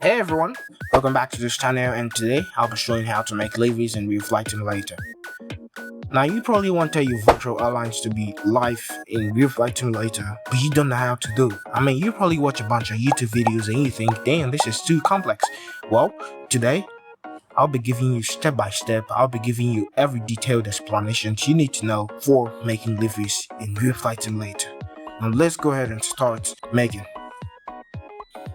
Hey everyone, welcome back to this channel, and today I'll be showing how to make liveries in real flight simulator. Now you probably wanted your virtual airlines to be live in real flight simulator, but you don't know how to do it. You probably watch a bunch of YouTube videos and you think, damn, this is too complex. Well, today I'll be giving you step by step, I'll be giving you every detailed explanation you need to know for making liveries in real flight simulator. Now let's go ahead and start making.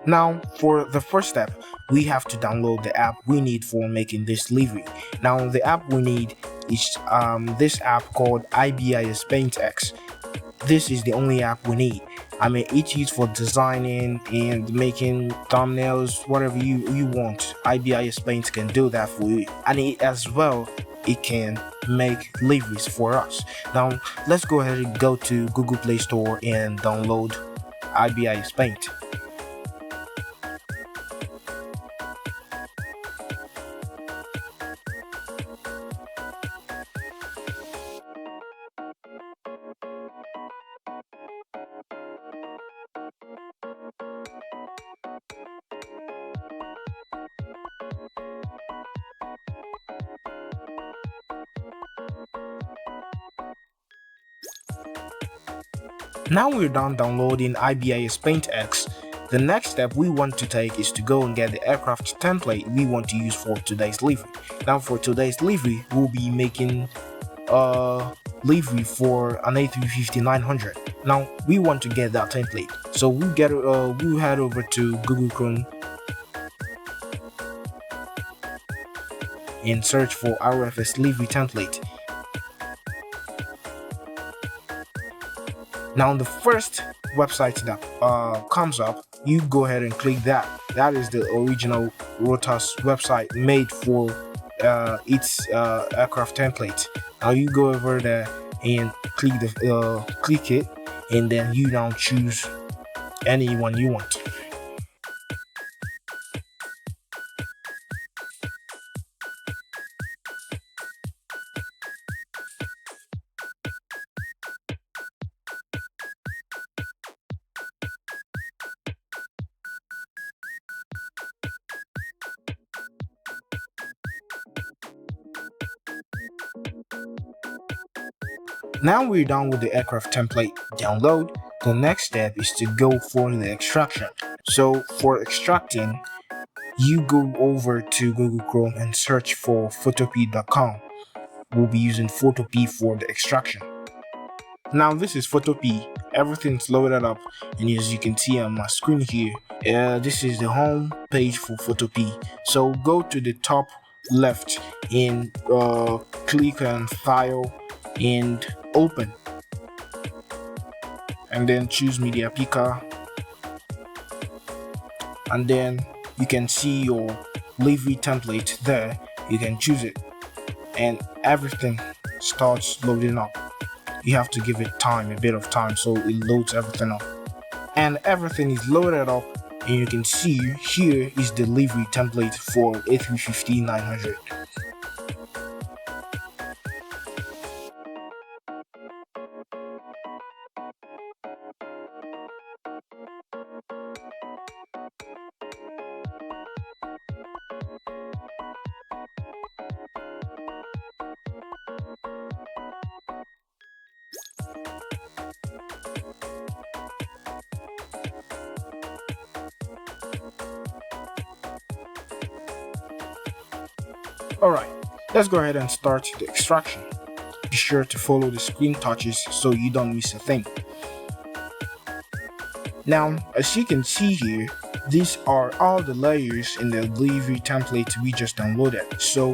Now, for the first step, we have to download the app we need for making this livery. Now, the app we need is this app called Ibis Paint X. This is the only app we need. It's used for designing and making thumbnails, whatever you want. Ibis Paint can do that for you, and it can make liveries for us. Now, let's go ahead and go to Google Play Store and download Ibis Paint. Now we're done downloading Ibis Paint X. The next step we want to take is to go and get the aircraft template we want to use for today's livery. Now for today's livery, we'll be making a livery for an A350-900. Now we want to get that template, so we'll head over to Google Chrome and search for RFS livery template. Now the first website that comes up, you go ahead and click that. That is the original Rotas website made for its aircraft template. Now you go over there and click it, and then you now choose any one you want. Now we're done with the aircraft template download. The next step is to go for the extraction. So for extracting, you go over to Google Chrome and search for photopea.com. We'll be using Photopea for the extraction. Now this is Photopea. Everything's loaded up, and as you can see on my screen here, this is the home page for Photopea. So go to the top left and click on File and Open, and then choose Media Picker, and then you can see your livery template there. You can choose it, and everything starts loading up. You have to give it a bit of time, so it loads everything up, and everything is loaded up, and you can see here is the livery template for A350-900. Alright, let's go ahead and start the extraction. Be sure to follow the screen touches so you don't miss a thing. Now, as you can see here, these are all the layers in the livery template we just downloaded. So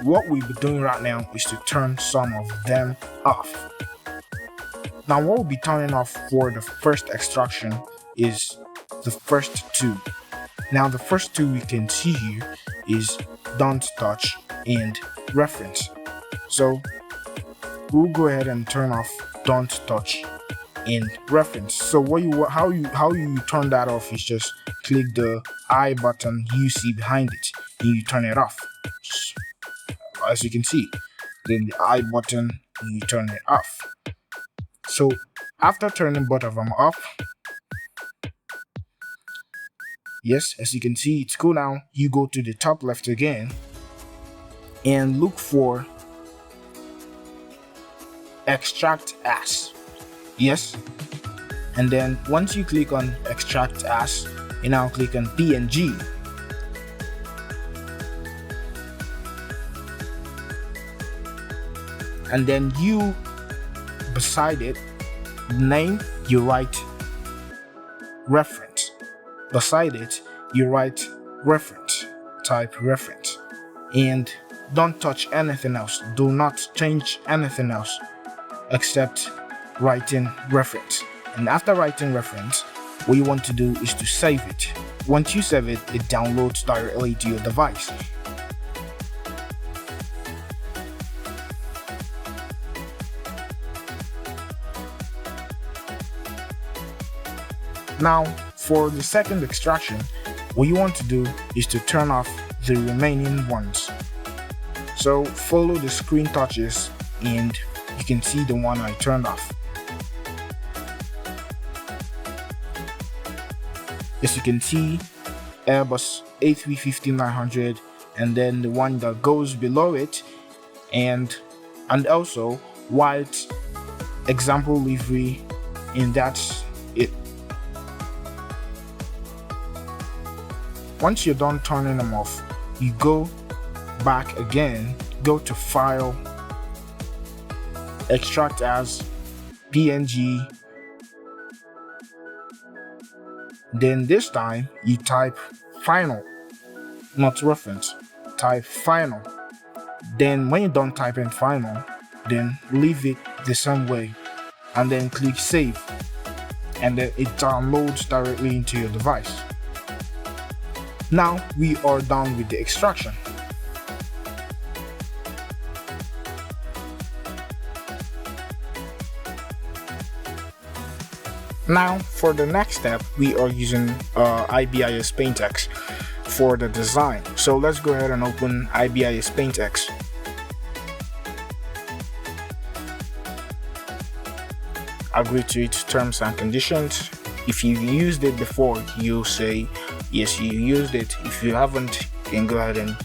what we'll be doing right now is to turn some of them off. Now what we'll be turning off for the first extraction is the first two. Now the first two we can see here is don't touch and reference. So we'll go ahead and turn off don't touch and reference. So how you turn that off is just click the I button you see behind it and you turn it off. As you can see, then the I button and you turn it off. So after turning both of them off, Yes, as you can see, it's cool now. You go to the top left again and look for extract as. Yes, and then once you click on extract as, you now click on PNG. And then you, beside it, name, you write reference. Beside it, you write reference, type reference. And don't touch anything else. Do not change anything else except writing reference. And after writing reference, what you want to do is to save it. Once you save it, it downloads directly to your device. Now, for the second extraction, what you want to do is to turn off the remaining ones. So follow the screen touches and you can see the one I turned off. As you can see, Airbus A350-900, and then the one that goes below it, and also white example livery, and that's it. Once you're done turning them off, you go back again, go to File, Extract as, PNG. Then this time you type final, not reference, type final. Then when you're done typing final, then leave it the same way and then click save, and then it downloads directly into your device. Now we are done with the extraction. Now for the next step, we are using Ibis PaintX for the design. So let's go ahead and open Ibis PaintX. Agree to its terms and conditions. If you've used it before, you'll say yes, you used it. If you haven't, you can go ahead and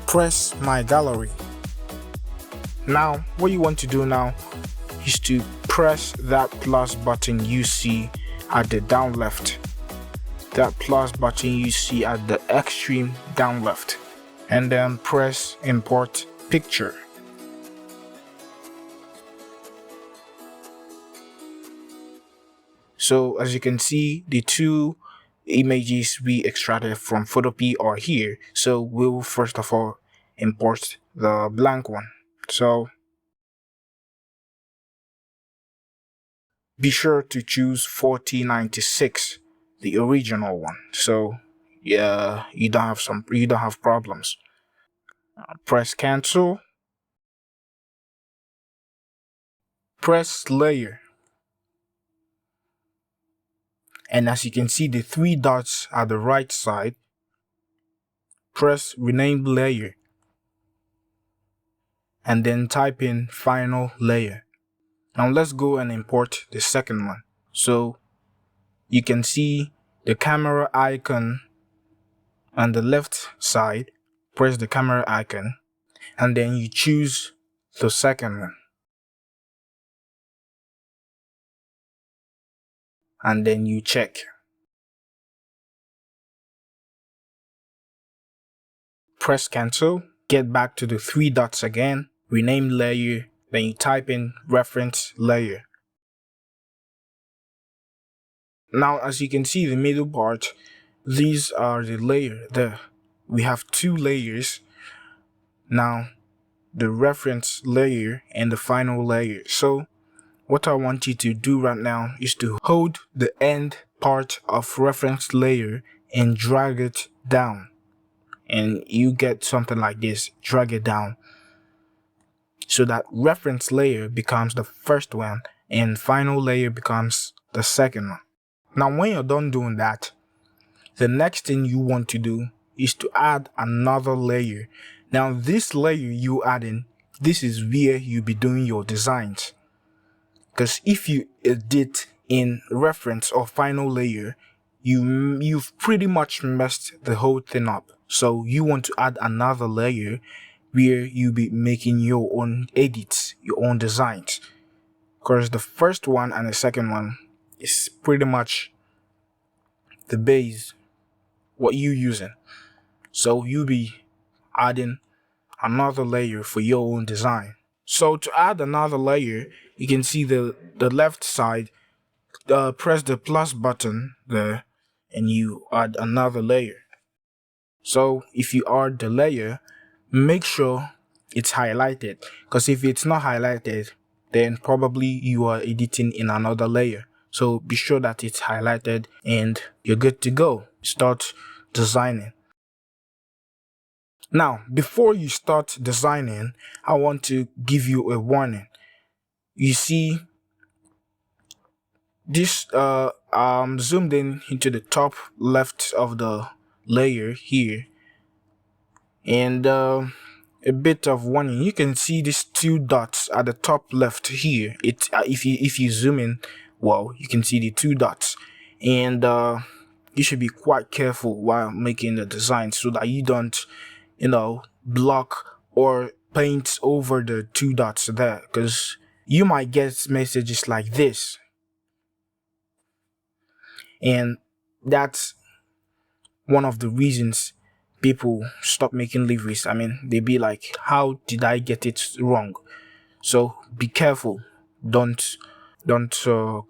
press my gallery. Now what you want to do now is to press that plus button you see at the down left, that plus button you see at the extreme down left, and then press import picture. So as you can see, the two images we extracted from Photopea are here. So we'll first of all import the blank one. So be sure to choose 4096, the original one. So yeah, you don't have problems. Press cancel. Press layer. And as you can see, the three dots at the right side, press rename layer and then type in final layer. Now let's go and import the second one. So you can see the camera icon on the left side. Press the camera icon and then you choose the second one. And then you check. Press cancel, get back to the three dots again, rename layer, then you type in reference layer. Now as you can see, the middle part, these are the layer there. We have two layers now, the reference layer and the final layer. So what I want you to do right now is to hold the end part of reference layer and drag it down, and you get something like this. Drag it down so that reference layer becomes the first one and final layer becomes the second one. Now when you're done doing that, the next thing you want to do is to add another layer. Now this layer you add in, this is where you'll be doing your designs. Because if you edit in reference or final layer, you've pretty much messed the whole thing up. So you want to add another layer where you'll be making your own edits, your own designs. Because the first one and the second one is pretty much the base, what you're using. So you'll be adding another layer for your own design. So to add another layer, you can see the left side, press the plus button there and you add another layer. So if you add the layer, make sure it's highlighted, because if it's not highlighted, then probably you are editing in another layer. So be sure that it's highlighted and you're good to go. Start designing. Now, before you start designing, I want to give you a warning. You see, this zoomed in into the top left of the layer here, and a bit of warning. You can see these two dots at the top left here. It if you zoom in, well, you can see the two dots, and you should be quite careful while making the design so that you don't, block or paint over the two dots there, because you might get messages like this, and that's one of the reasons people stop making liveries. I mean, they be like, how did I get it wrong? So be careful. Don't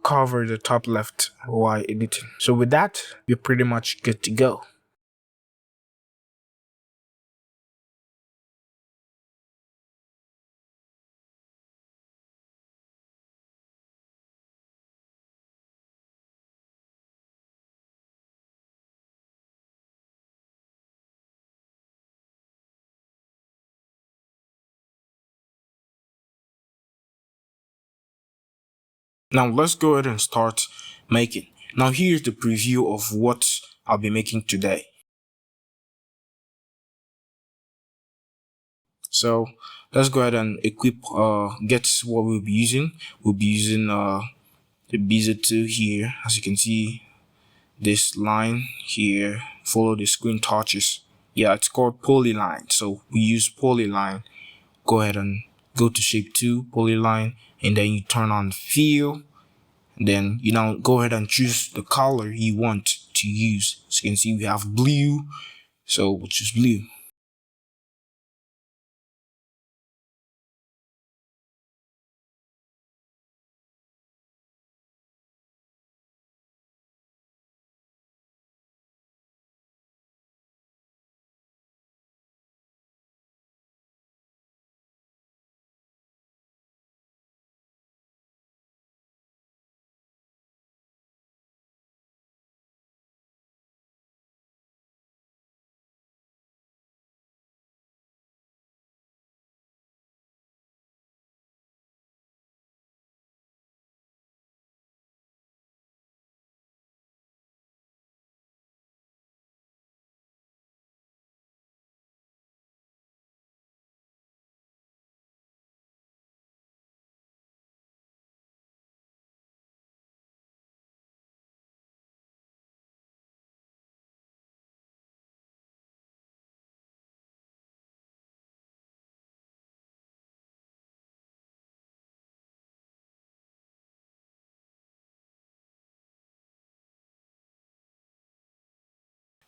cover the top left while editing. So with that, you're pretty much good to go. Now let's go ahead and start making. Now here's the preview of what I'll be making today. So let's go ahead and equip, get what we'll be using. We'll be using the BZ2 here. As you can see, this line here, follow the screen touches. Yeah, it's called polyline. So we use polyline. Go ahead and go to shape 2, polyline, and then you turn on fill. And then you now go ahead and choose the color you want to use. So you can see we have blue, so we'll choose blue.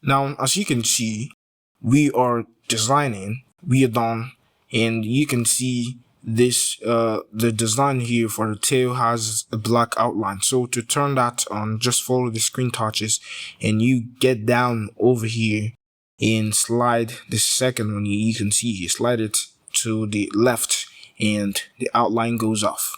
Now, as you can see, we are designing, we are done, and you can see this, the design here for the tail has a black outline. So to turn that on, just follow the screen touches and you get down over here and slide the second one. You can see you slide it to the left and the outline goes off.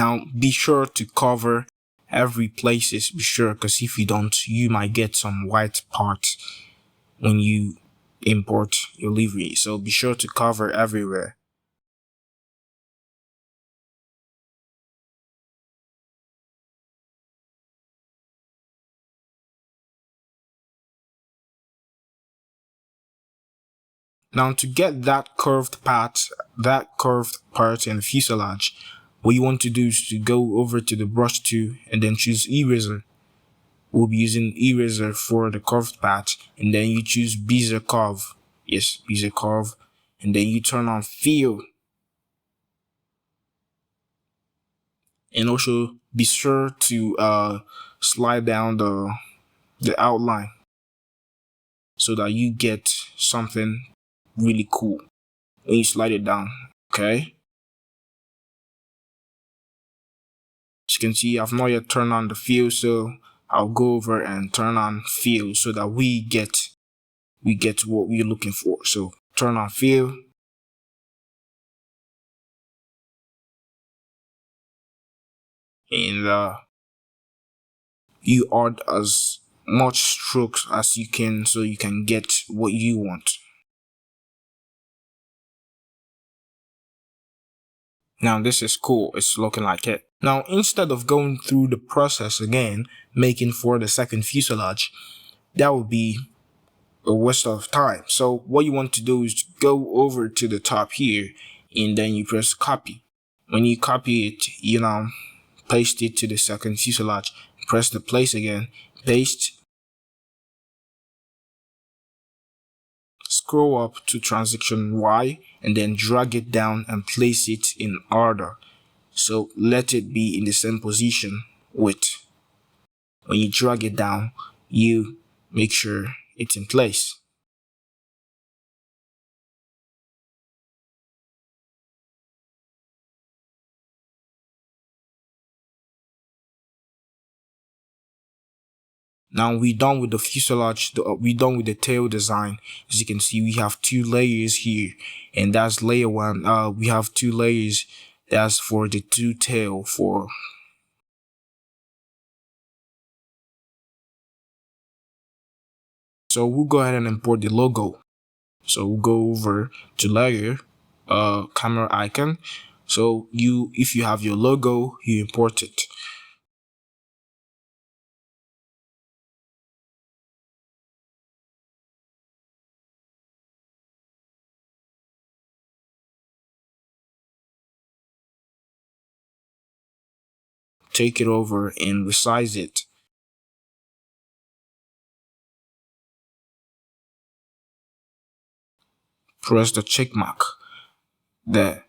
Now be sure to cover every places, be sure, because if you don't, you might get some white parts when you import your livery. So be sure to cover everywhere. Now to get that curved part in the fuselage, what you want to do is to go over to the brush tool and then choose eraser. We'll be using eraser for the curved part, and then you choose bezier curve. Yes, bezier curve, and then you turn on fill. And also be sure to slide down the outline so that you get something really cool when you slide it down. Okay, as you can see, I've not yet turned on the fill, so I'll go over and turn on fill so that we get what we're looking for. So turn on fill, and you add as much strokes as you can so you can get what you want. Now this is cool, it's looking like it. Now instead of going through the process again, making for the second fuselage, that would be a waste of time. So what you want to do is go over to the top here and then you press copy. When you copy it, you now paste it to the second fuselage. Press the place again, paste, scroll up to transition Y and then drag it down and place it in order. So let it be in the same position with, when you drag it down, you make sure it's in place. Now we're done with the fuselage, we're done with the tail design. As you can see, we have two layers here, and that's layer one. We have two layers, that's for the two tail for. So we'll go ahead and import the logo. So we'll go over to layer, camera icon. So if you have your logo, you import it. Take it over and resize it. Press the check mark there.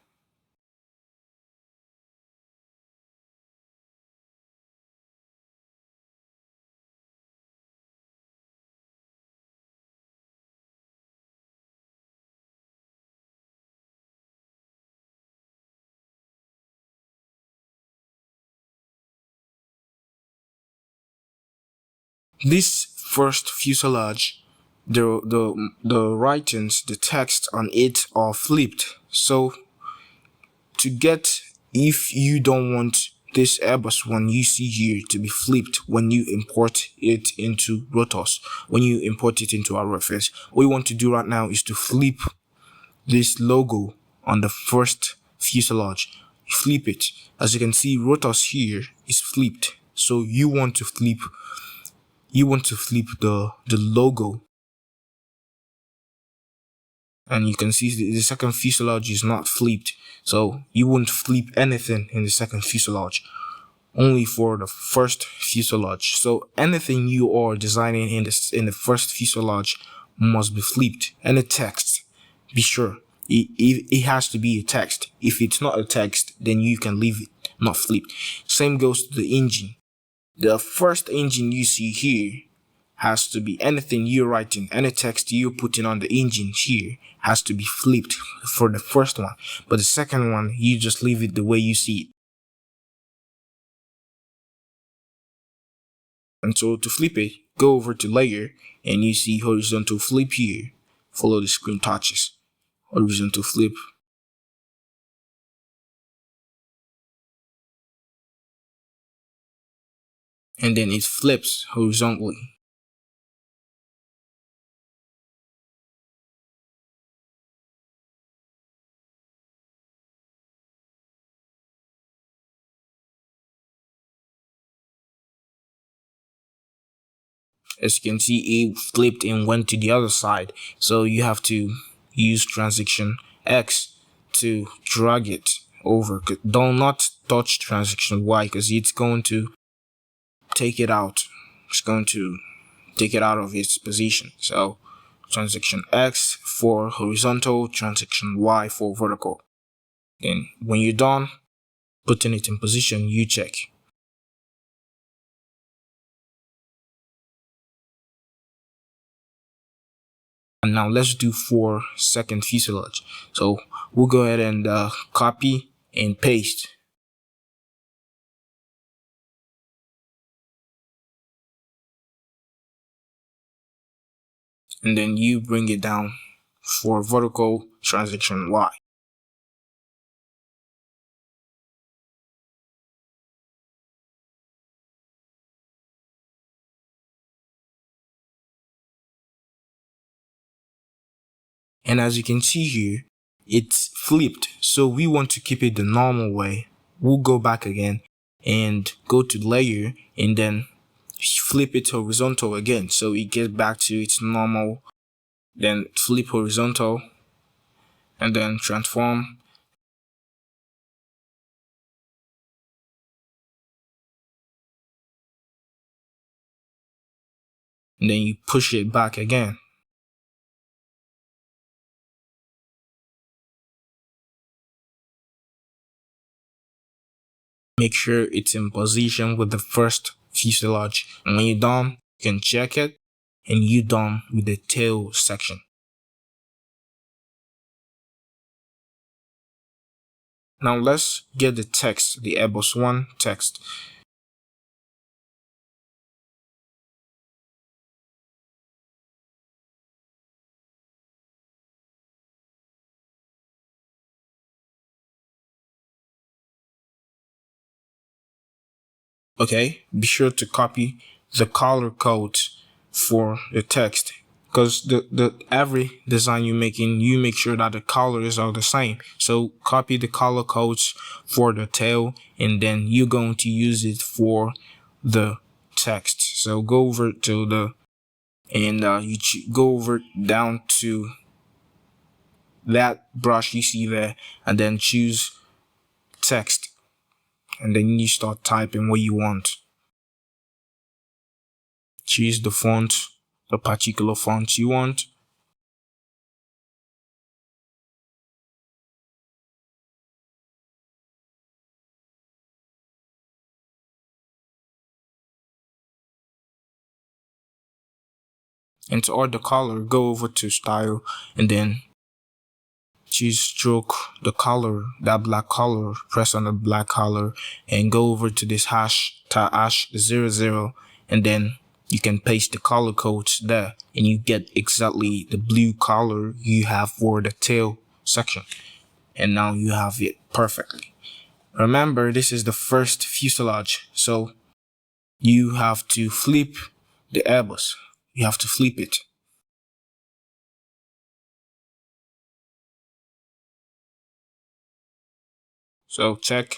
This first fuselage, the writings, the text on it are flipped. So to get, if you don't want this Airbus one you see here to be flipped when you import it into rotors, when you import it into RFS, what you want to do right now is to flip this logo on the first fuselage. Flip it. As you can see, rotors here is flipped. So you want to flip the logo, and you can see the second fuselage is not flipped, so you wouldn't flip anything in the second fuselage, only for the first fuselage. So anything you are designing in the first fuselage must be flipped. And the text, be sure it has to be a text. If it's not a text, then you can leave it not flipped. Same goes to the engine. The first engine you see here has to be, anything you're writing, any text you're putting on the engine here has to be flipped for the first one. But the second one, you just leave it the way you see it. And so to flip it, go over to layer and you see horizontal flip here. Follow the screen touches. Horizontal flip. and then it flips horizontally. As you can see, it flipped and went to the other side. So you have to use transition X to drag it over. Do not touch transition Y because it's going to take it out. It's going to take it out of its position. So transition X for horizontal, transition Y for vertical. Then when you're done putting it in position, you check. And now let's do for second fuselage. So we'll go ahead and copy and paste. And then you bring it down for vertical, transition Y. And as you can see here, it's flipped. So we want to keep it the normal way. We'll go back again and go to layer and then flip it horizontal again. So it gets back to its normal. Then flip horizontal and then transform. And then you push it back again. Make sure it's in position with the first fuselage. And when you're done, you can check it and you're done with the tail section. Now let's get the text, the Airbus 1 text. Okay, be sure to copy the color codes for the text, because the every design you're making, you make sure that the colors are the same. So copy the color codes for the tail and then you're going to use it for the text. So go over to the and go over down to that brush you see there and then choose text, and then you start typing what you want. Choose the font, the particular font you want. And to add the color, go over to style and then choose stroke, the color, that black color, press on the black color and go over to this hash 00, and then you can paste the color codes there and you get exactly the blue color you have for the tail section. And now you have it perfectly. Remember, this is the first fuselage, so you have to flip the Airbus. You have to flip it. So check.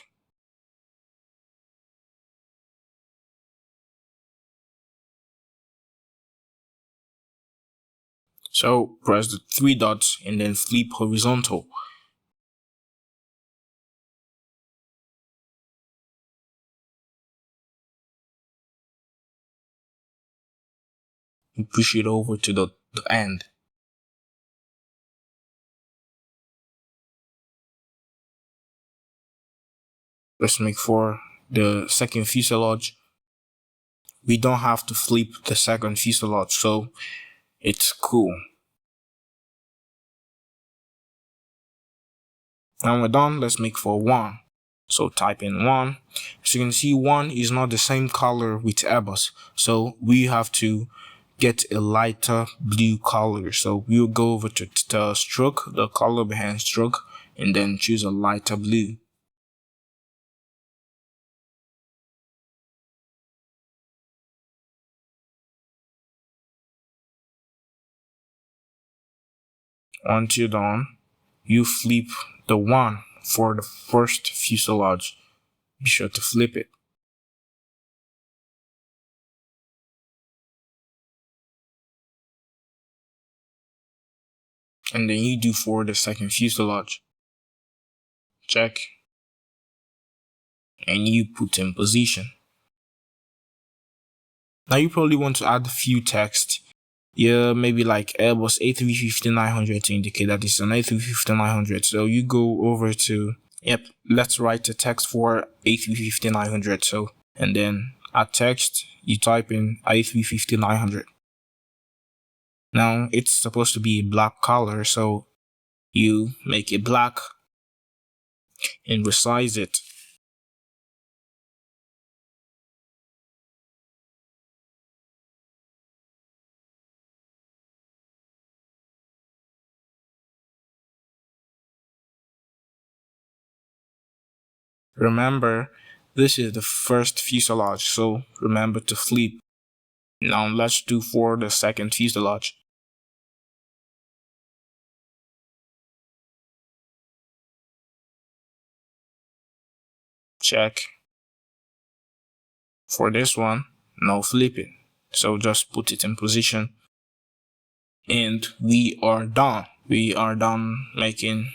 So press the three dots and then flip horizontal. You push it over to the end. Let's make for the second fuselage. We don't have to flip the second fuselage, so it's cool. Now we're done, let's make for 1. So type in 1. As you can see, 1 is not the same color with Airbus, so we have to get a lighter blue color. So we'll go over to the stroke, the color behind stroke, and then choose a lighter blue. Once you're done, you flip the one for the first fuselage. Be sure to flip it. And then you do for the second fuselage. Check. And you put in position. Now you probably want to add a few text. Yeah, maybe like Airbus A350-900 to indicate that it's an A350-900. So you go over to, let's write a text for A350-900. So, and then add text, you type in A350-900. Now it's supposed to be a black color, so you make it black and resize it. Remember, this is the first fuselage, so remember to flip. Now let's do for the second fuselage. Check. For this one, no flipping. So just put it in position. And we are done. We are done making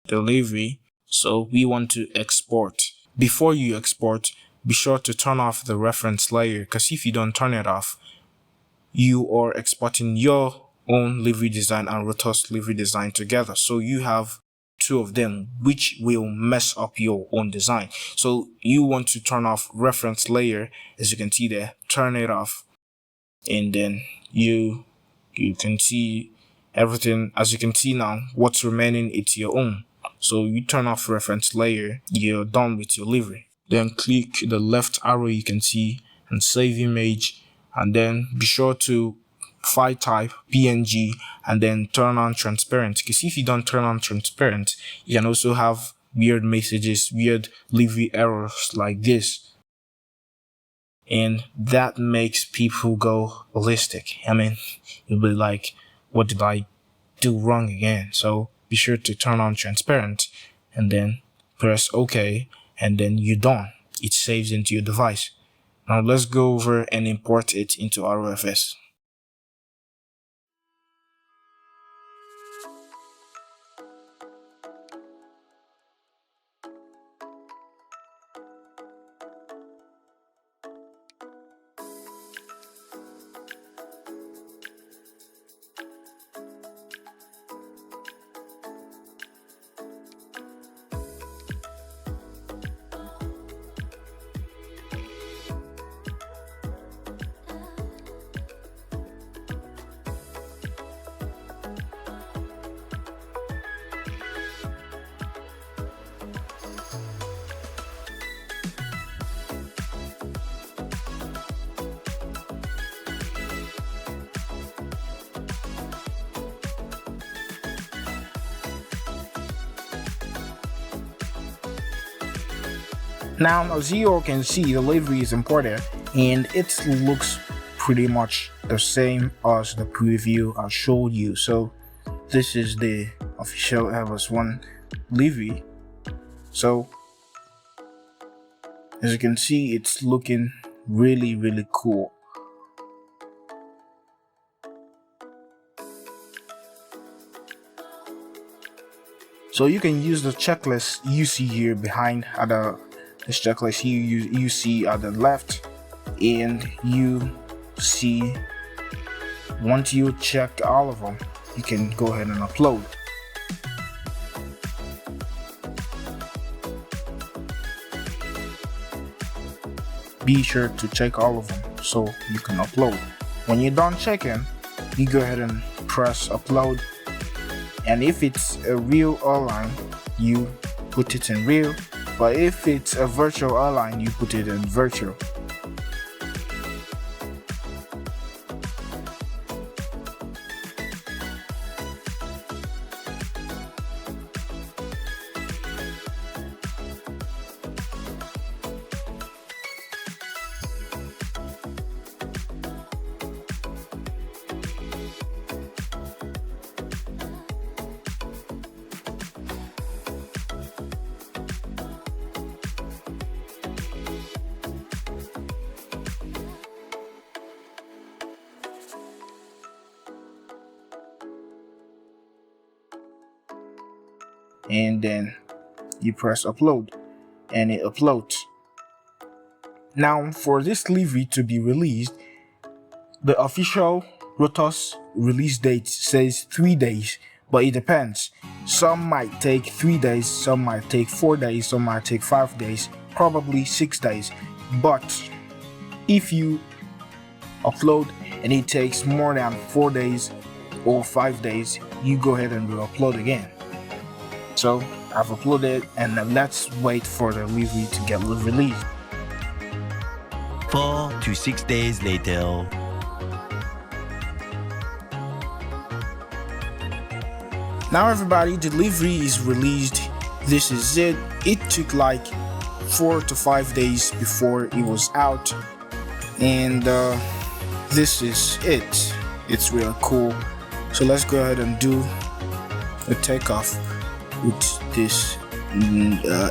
the livery. So we want to export. Before you export, be sure to turn off the reference layer, because if you don't turn it off, you are exporting your own livery design and Rotor's livery design together. So you have two of them, which will mess up your own design. So you want to turn off reference layer, as you can see there, turn it off, and then you can see everything. As you can see now, what's remaining, it's your own. So you turn off reference layer, you're done with your livery. Then click the left arrow you can see and save image, and then be sure to file type PNG and then turn on transparent, because if you don't turn on transparent, you can also have weird messages, weird livery errors like this, and that makes people go ballistic. I mean, you'll be like, what did I do wrong again? So be sure to turn on transparent and then press OK, and then you're done. It saves into your device. Now let's go over and import it into RFS. Now, as you all can see, the livery is imported and it looks pretty much the same as the preview I showed you. So this is the official Airbus 1 livery. So as you can see, it's looking really cool. So you can use the checklist you see here behind this checklist you see at the left, and you see, once you check all of them, you can go ahead and upload. Be sure to check all of them so you can upload. When you're done checking, you go ahead and press upload, and if it's a real airline, you put it in real, but if it's a virtual airline, you put it in virtual. and then you press upload and it uploads. Now for this livery to be released, the official Rotos release date says 3 days, but it depends. Some might take 3 days, some might take 4 days, some might take 5 days, probably 6 days. But if you upload and it takes more than 4 days or 5 days, you go ahead and re-upload again. So I've uploaded, and let's wait for the livery to get released. 4 to 6 days later. Now everybody, the livery is released. This is it. It took like 4 to 5 days before it was out, and this is it. It's real cool. So let's go ahead and do a takeoff with this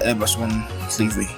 Airbus One livery.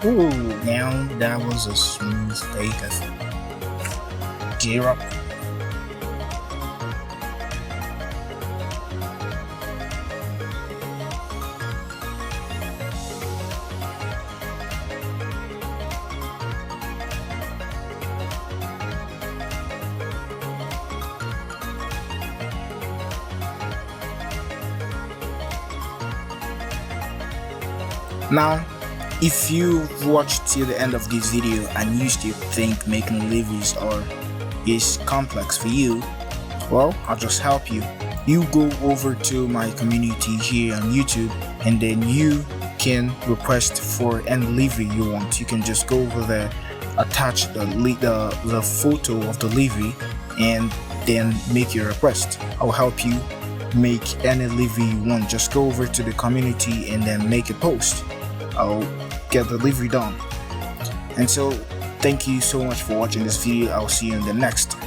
Ooh, now that was a smooth takeoff. Gear up. Now, if you watched till the end of this video and you still think making liveries is complex for you, well, I'll just help you. You go over to my community here on YouTube, and then you can request for any livery you want. You can just go over there, attach the photo of the livery, and then make your request. I'll help you make any livery you want. Just go over to the community and then make a post. I'll get the livery done. And so thank you so much for watching this video. I'll see you in the next.